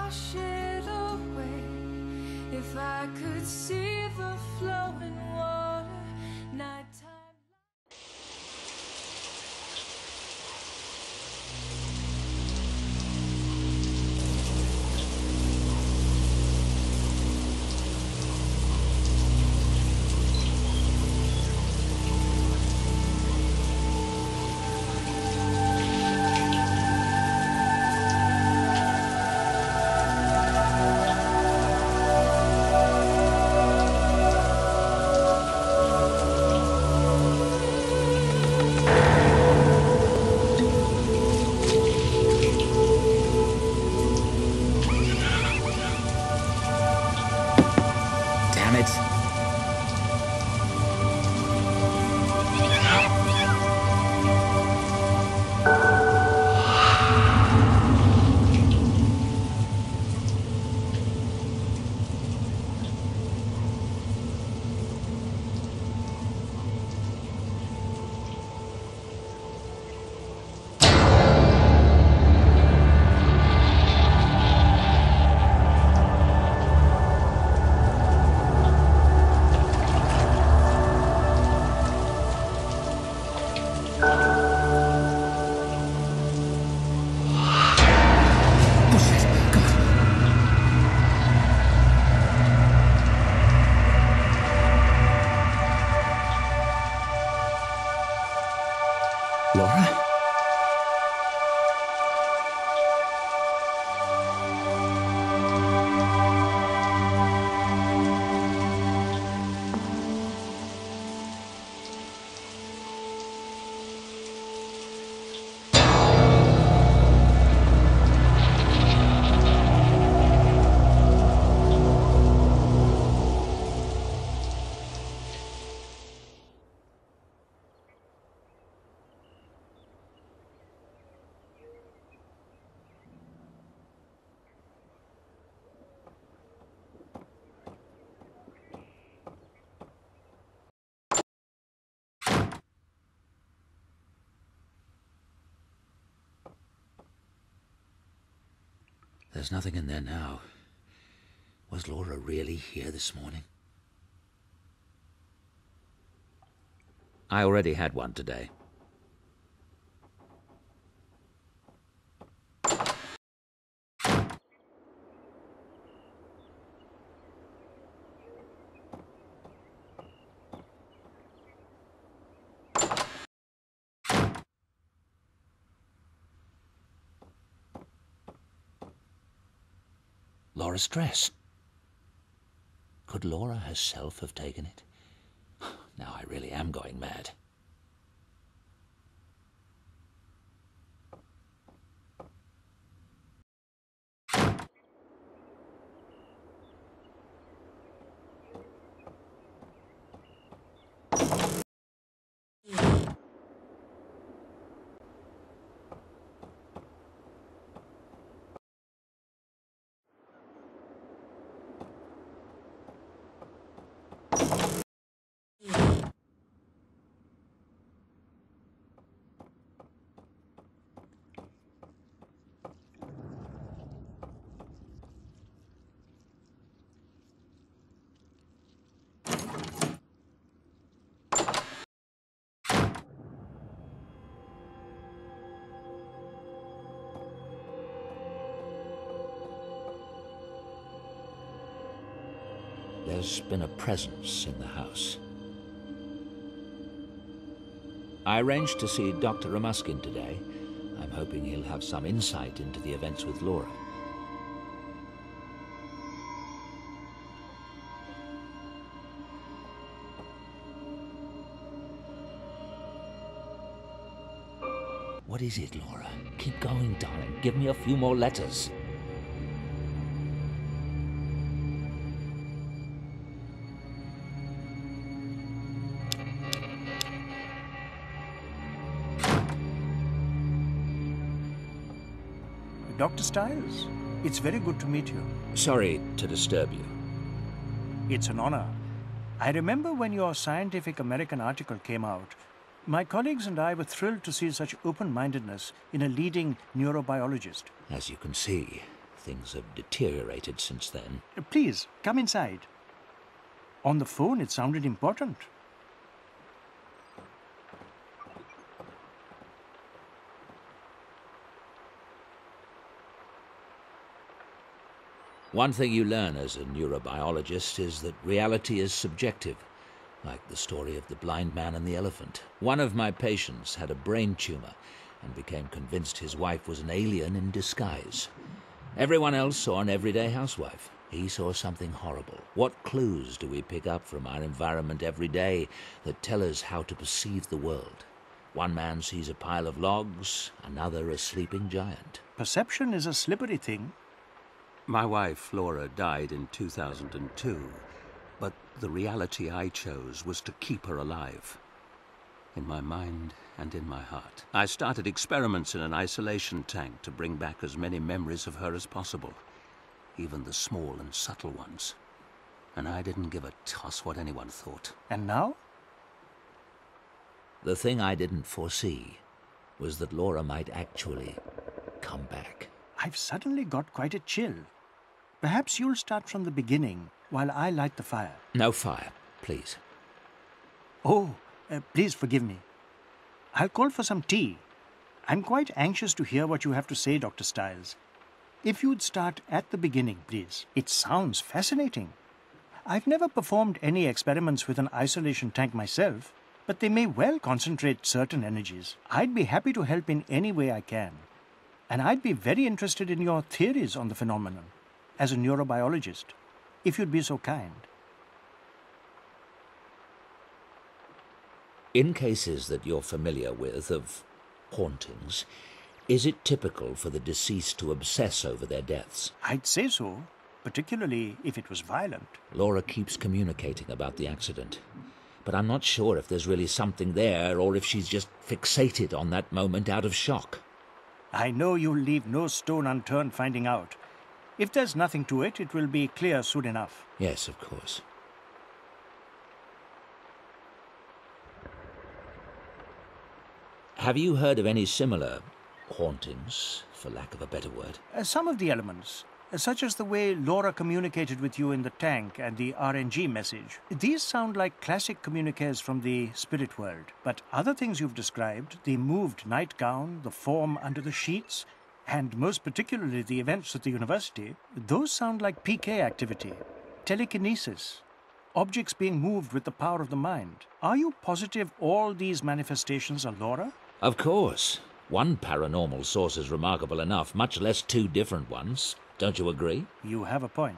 wash it away. If I could see the flowing water, nighttime. There's nothing in there now. Was Laura really here this morning? I already had one today. Laura's dress. Could Laura herself have taken it? Now I really am going mad. There's been a presence in the house. I arranged to see Dr. Ramuskin today. I'm hoping he'll have some insight into the events with Laura. What is it, Laura? Keep going, darling. Give me a few more letters. Dr. Stiles, it's very good to meet you. Sorry to disturb you. It's an honor. I remember when your Scientific American article came out, my colleagues and I were thrilled to see such open-mindedness in a leading neurobiologist. As you can see, Things have deteriorated since then. Please, come inside. On the phone, it sounded important. One thing you learn as a neurobiologist is that reality is subjective, like the story of the blind man and the elephant. One of my patients had a brain tumor and became convinced his wife was an alien in disguise. Everyone else saw an everyday housewife. He saw something horrible. What clues do we pick up from our environment every day that tell us how to perceive the world? One man sees a pile of logs, another a sleeping giant. Perception is a slippery thing. My wife, Laura, died in 2002, but the reality I chose was to keep her alive. In my mind and in my heart. I started experiments in an isolation tank to bring back as many memories of her as possible, even the small and subtle ones. And I didn't give a toss what anyone thought. And now? The thing I didn't foresee was that Laura might actually come back. I've suddenly got quite a chill. Perhaps you'll start from the beginning while I light the fire. No fire, please. Oh, please forgive me. I'll call for some tea. I'm quite anxious to hear what you have to say, Dr. Stiles. If you'd start at the beginning, please. It sounds fascinating. I've never performed any experiments with an isolation tank myself, but they may well concentrate certain energies. I'd be happy to help in any way I can. And I'd be very interested in your theories on the phenomenon, as a neurobiologist, if you'd be so kind. In cases that you're familiar with of hauntings, is it typical for the deceased to obsess over their deaths? I'd say so, particularly if it was violent. Laura keeps communicating about the accident, but I'm not sure if there's really something there or if she's just fixated on that moment out of shock. I know you'll leave no stone unturned finding out. If there's nothing to it, it will be clear soon enough. Yes, of course. Have you heard of any similar hauntings, for lack of a better word? Some of the elements, such as the way Laura communicated with you in the tank and the RNG message. These sound like classic communiques from the spirit world. But other things you've described, the moved nightgown, the form under the sheets, and most particularly the events at the university, those sound like PK activity, telekinesis, objects being moved with the power of the mind. Are you positive all these manifestations are Laura? Of course. One paranormal source is remarkable enough, much less two different ones. Don't you agree? You have a point.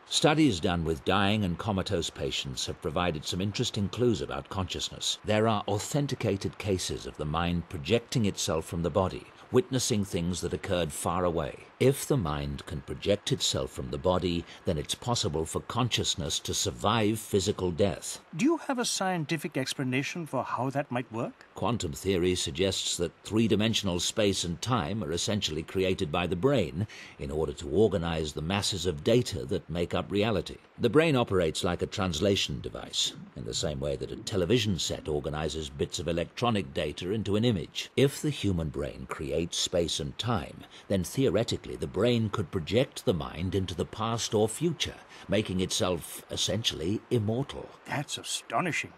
Studies done with dying and comatose patients have provided some interesting clues about consciousness. There are authenticated cases of the mind projecting itself from the body, witnessing things that occurred far away. If the mind can project itself from the body, then it's possible for consciousness to survive physical death. Do you have a scientific explanation for how that might work? Quantum theory suggests that three-dimensional space and time are essentially created by the brain in order to organize the masses of data that make up reality. The brain operates like a translation device, in the same way that a television set organizes bits of electronic data into an image. If the human brain creates space and time, then theoretically the brain could project the mind into the past or future, making itself essentially immortal. That's astonishing.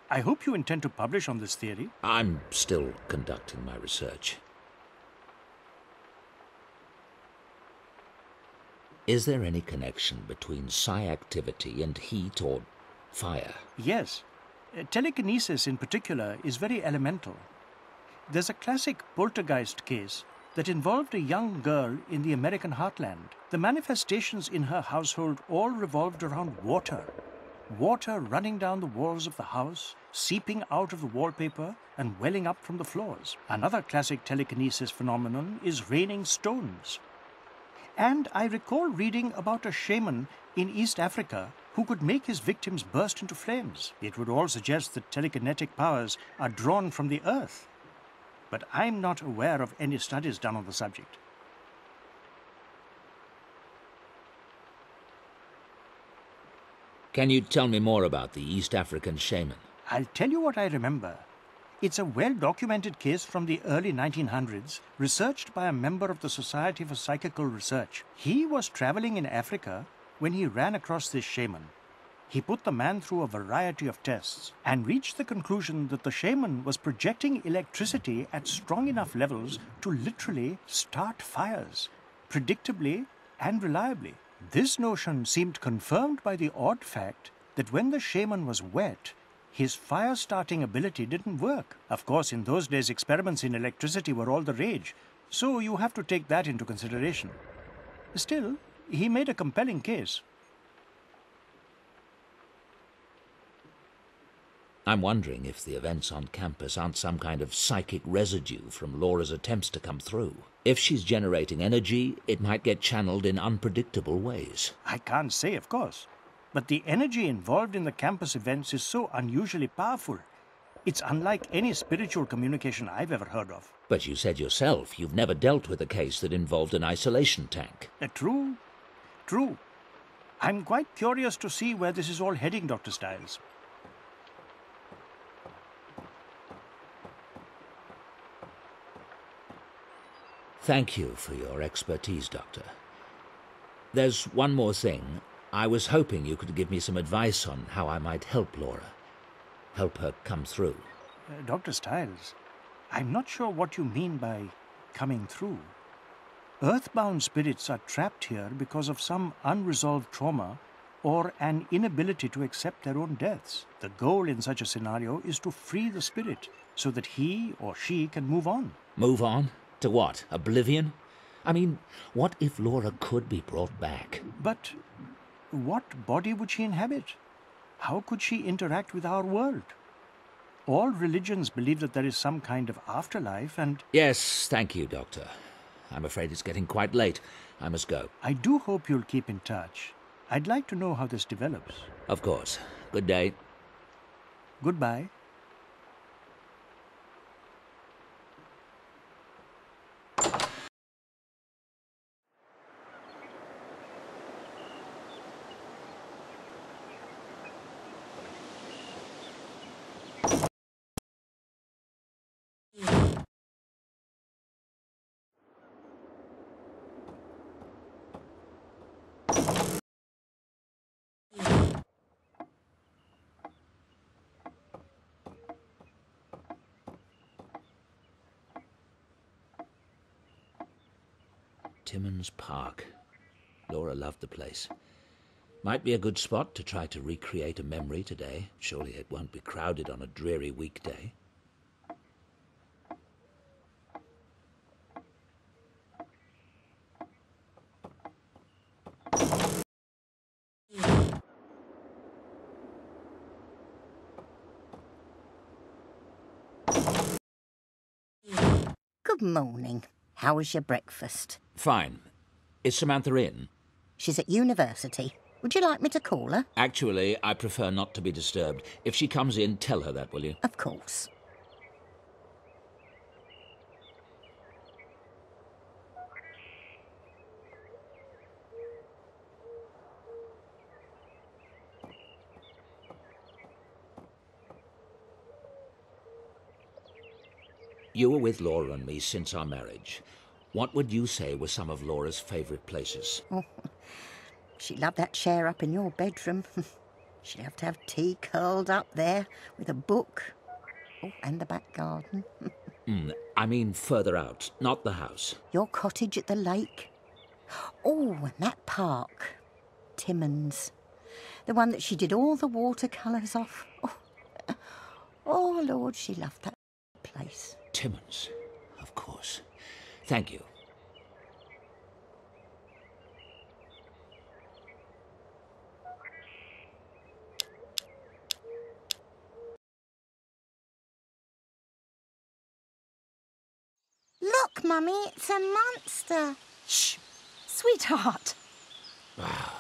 I hope you intend to publish on this theory. I'm still conducting my research. Is there any connection between psi activity and heat or fire? Yes. Telekinesis in particular is very elemental. There's a classic poltergeist case that involved a young girl in the American heartland. The manifestations in her household all revolved around water. Water running down the walls of the house, seeping out of the wallpaper and welling up from the floors. Another classic telekinesis phenomenon is raining stones. And I recall reading about a shaman in East Africa who could make his victims burst into flames. It would all suggest that telekinetic powers are drawn from the earth. But I'm not aware of any studies done on the subject. Can you tell me more about the East African shaman? I'll tell you what I remember. It's a well-documented case from the early 1900s, researched by a member of the Society for Psychical Research. He was traveling in Africa when he ran across this shaman. He put the man through a variety of tests and reached the conclusion that the shaman was projecting electricity at strong enough levels to literally start fires, predictably and reliably. This notion seemed confirmed by the odd fact that when the shaman was wet, his fire-starting ability didn't work. Of course, in those days, experiments in electricity were all the rage, so you have to take that into consideration. Still, he made a compelling case. I'm wondering if the events on campus aren't some kind of psychic residue from Laura's attempts to come through. If she's generating energy, it might get channeled in unpredictable ways. I can't say, of course. But the energy involved in the campus events is so unusually powerful. It's unlike any spiritual communication I've ever heard of. But you said yourself you've never dealt with a case that involved an isolation tank. True. I'm quite curious to see where this is all heading, Dr. Stiles. Thank you for your expertise, Doctor. There's one more thing. I was hoping you could give me some advice on how I might help Laura. Help her come through. Dr. Stiles, I'm not sure what you mean by coming through. Earthbound spirits are trapped here because of some unresolved trauma or an inability to accept their own deaths. The goal in such a scenario is to free the spirit so that he or she can move on. Move on? To what? Oblivion? I mean, what if Laura could be brought back? But what body would she inhabit? How could she interact with our world? All religions believe that there is some kind of afterlife and... Yes, thank you, Doctor. I'm afraid it's getting quite late. I must go. I do hope you'll keep in touch. I'd like to know how this develops. Of course. Good day. Goodbye. Timmins Park. Laura loved the place. Might be a good spot to try to recreate a memory today. Surely it won't be crowded on a dreary weekday. Good morning. How was your breakfast? Fine. Is Samantha in? She's at university. Would you like me to call her? Actually, I prefer not to be disturbed. If she comes in, tell her that, will you? Of course. You were with Laura and me since our marriage. What would you say were some of Laura's favourite places? Oh, she loved that chair up in your bedroom. She'd have to have tea curled up there with a book. Oh, and the back garden. I mean further out, not the house. Your cottage at the lake. Oh, and that park. Timmins. The one that she did all the watercolours off. Oh, Lord, she loved that place. Timmins, of course. Thank you. Look, Mummy, it's a monster. Shh! Sweetheart! Wow.